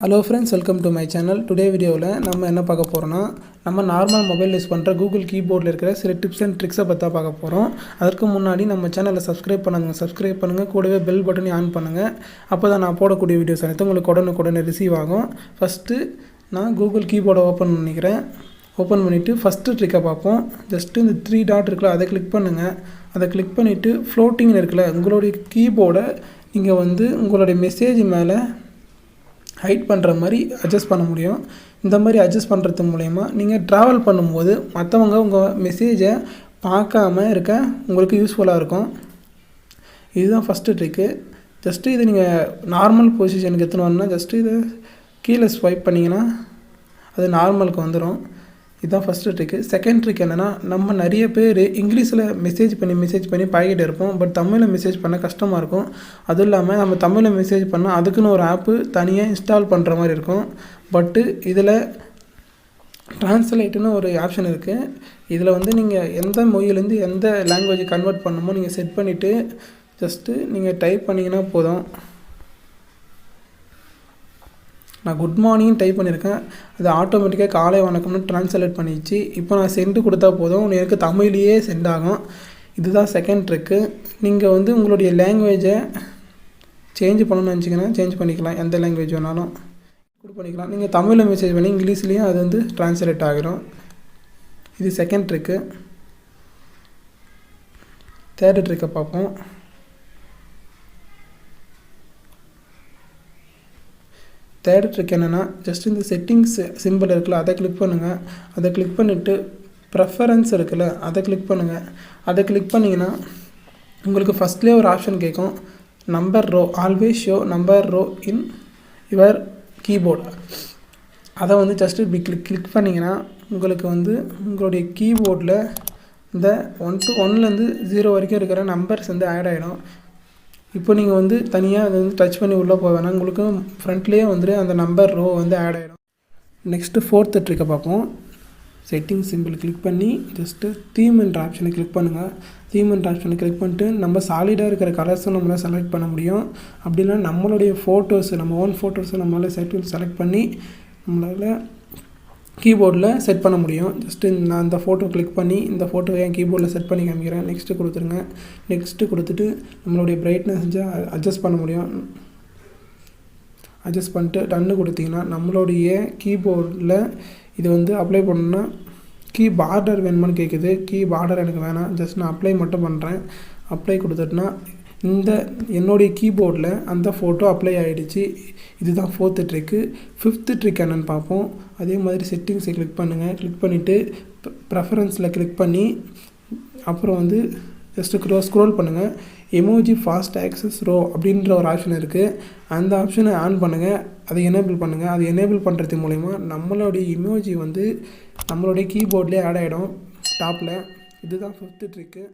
Hello friends, welcome to my channel. Today video நம்ம என்ன பார்க்க போறோம்னா நம்ம நார்மல் மொபைல் யூஸ் பண்ற Google கீபோர்ட்ல இருக்கிற சில டிப்ஸ் அண்ட் ட்ரிக்ஸை பத்தி பார்க்க போறோம். அதற்கு முன்னாடி நம்ம சேனலை சப்ஸ்கிரைப் பண்ணுங்க கூடவே பெல் பட்டனை ஆன் பண்ணுங்க. அப்பதான் நான் போடக்கூடிய வீடியோஸ் அனைத்தும் உங்களுக்கு உடனுக்குடனே ரிசீவ் ஆகும். ஃபர்ஸ்ட் நான் Google கீபோர்டை ஓபன் பண்ணிக்கிறேன். ஓபன் பண்ணிட்டு ஃபர்ஸ்ட் ட்ரிக்கை பார்ப்போம். ஜஸ்ட் இந்த 3 டாட் இருக்குல அதை கிளிக் பண்ணுங்க. அதை கிளிக் பண்ணிட்டு ஃப்ளோட்டிங் இருக்குல உங்களுடைய கீபோர்டை நீங்க உங்களுடைய மெசேஜ் மேல ஹைட் பண்ணுற மாதிரி அட்ஜஸ்ட் பண்ண முடியும். இந்த மாதிரி அட்ஜஸ்ட் பண்ணுறது மூலயமா நீங்கள் ட்ராவல் பண்ணும்போது மற்றவங்க உங்கள் மெசேஜை பார்க்காம இருக்க உங்களுக்கு யூஸ்ஃபுல்லாக இருக்கும். இதுதான் ஃபஸ்ட்டு ட்ரிக்கு. ஜஸ்ட்டு இது நீங்கள் நார்மல் பொசிஷனுக்கு எடுத்துன்னு வரணும்னா ஜஸ்ட்டு இதை கீழே ஸ்வைப் பண்ணிங்கன்னா அது நார்மலுக்கு வந்துடும். இதுதான் ஃபஸ்ட்டு ட்ரிக்கு. செகண்ட் ட்ரிக் என்னென்னா, நம்ம நிறைய பேர் இங்கிலீஷில் மெசேஜ் பண்ணி பாய்கிட்டு இருப்போம். பட் தமிழில் மெசேஜ் பண்ண கஷ்டமாக இருக்கும். அதுவும் இல்லாமல் நம்ம தமிழில் மெசேஜ் பண்ணால் அதுக்குன்னு ஒரு ஆப்பு தனியாக இன்ஸ்டால் பண்ணுற மாதிரி இருக்கும். பட்டு இதில் ட்ரான்ஸ்லேட்டுன்னு ஒரு ஆப்ஷன் இருக்குது. இதில் நீங்கள் எந்த மொழியிலேருந்து எந்த லாங்குவேஜ் கன்வெர்ட் பண்ணணுமோ நீங்கள் செட் பண்ணிவிட்டு ஜஸ்ட்டு நீங்கள் டைப் பண்ணிங்கன்னா போதும். நான் குட் மார்னிங் டைப் பண்ணியிருக்கேன். அது ஆட்டோமேட்டிக்காக காலை வணக்கம்னு ட்ரான்ஸ்லேட் பண்ணிடுச்சு. இப்போ நான் சென்ட் கொடுத்தா போதும், எனக்கு தமிழ்லேயே சென்ட் ஆகும். இதுதான் செகண்ட் ட்ரிக்கு. நீங்கள் உங்களுடைய லாங்குவேஜை சேஞ்ச் பண்ணணும்னு நினச்சிங்கன்னா சேஞ்ச் பண்ணிக்கலாம். எந்த லாங்குவேஜ் வேணாலும் பண்ணிக்கலாம். நீங்கள் தமிழில் மெசேஜ் பண்ணி இங்கிலீஷ்லேயும் அது ட்ரான்ஸ்லேட் ஆகிடும். இது செகண்ட் ட்ரிக்கு. தேர்டு ட்ரிக்கை பார்ப்போம். தேர்ட் ட்ரிக் என்னென்னா, ஜஸ்ட் இந்த செட்டிங்ஸ் சிம்பிள் இருக்குல்ல அதை கிளிக் பண்ணுங்கள். அதை கிளிக் பண்ணிவிட்டு ப்ரெஃபரன்ஸ் இருக்குல்ல அதை கிளிக் பண்ணுங்கள். அதை கிளிக் பண்ணிங்கன்னா உங்களுக்கு ஃபஸ்ட்லேயே ஒரு ஆப்ஷன் கேட்கும், number row always show number row in your keyboard. அதை ஜஸ்ட்டு இப்படி கிளிக் பண்ணிங்கன்னா உங்களுக்கு உங்களுடைய கீபோர்டில் இந்த 1 to 1லேருந்து 0 வரைக்கும் இருக்கிற நம்பர்ஸ் ஆட் ஆகிடும். இப்போ நீங்கள் தனியாக அதை டச் பண்ணி உள்ளே போக வேணாம். உங்களுக்கு ஃப்ரண்ட்லேயே அந்த நம்பர் ரோ ஆட் ஆகிடும். நெக்ஸ்ட்டு ஃபோர்த்து ட்ரிக்கை பார்ப்போம். செட்டிங் சிம்பிள் கிளிக் பண்ணி ஜஸ்ட்டு தீம் என்ற ஆப்ஷனை கிளிக் பண்ணுங்கள். தீம் என்ற ஆப்ஷனை கிளிக் பண்ணிட்டு நம்ம சாலிடாக இருக்கிற கலர்ஸும் நம்மளால் செலக்ட் பண்ண முடியும். அப்படின்னா நம்மளுடைய ஃபோட்டோஸு நம்ம ஓன் ஃபோட்டோஸை நம்மளால் செலக்ட் பண்ணி நம்மளால் கீபோர்டில் செட் பண்ண முடியும். ஜஸ்ட்டு நான் அந்த ஃபோட்டோ கிளிக் பண்ணி இந்த ஃபோட்டோவை என் கீபோர்டில் செட் பண்ணி காமிக்கிறேன். நெக்ஸ்ட்டு கொடுத்துருங்க. நெக்ஸ்ட்டு கொடுத்துட்டு நம்மளுடைய பிரைட்னஸ் அட்ஜஸ்ட் பண்ண முடியும். அட்ஜஸ்ட் பண்ணிட்டு டன்னு கொடுத்தீங்கன்னா நம்மளுடைய கீபோர்டில் இது அப்ளை பண்ணணுன்னா கீ பார்டர் வேணுமான்னு கேட்குது. கீ பார்டர் எனக்கு வேணாம். ஜஸ்ட் நான் அப்ளை மட்டும் பண்ணுறேன். அப்ளை கொடுத்துட்டுனா என்னுடைய கீபோர்டில் அந்த ஃபோட்டோ அப்ளை ஆகிடுச்சு. இதுதான் ஃபோர்த்து ட்ரிக்கு. ஃபிஃப்த்து ட்ரிக் என்னென்னு பார்ப்போம். அதே மாதிரி செட்டிங்ஸை கிளிக் பண்ணுங்கள். கிளிக் பண்ணிவிட்டு ப்ரெஃபரன்ஸில் கிளிக் பண்ணி அப்புறம் ஜஸ்ட்டு ஸ்க்ரோல் பண்ணுங்கள். எமோஜி ஃபாஸ்ட் ஆக்சஸ் ரோ அப்படின்ற ஒரு ஆப்ஷன் இருக்குது. அந்த ஆப்ஷனை ஆன் பண்ணுங்கள். அதை எனேபிள் பண்ணுங்கள். அது எனேபிள் பண்ணுறது மூலிமா நம்மளுடைய எமோஜி நம்மளுடைய கீபோர்ட்லேயே ஆட் ஆகிடும் டாப்பில். இதுதான் ஃபிஃப்த்து ட்ரிக்கு.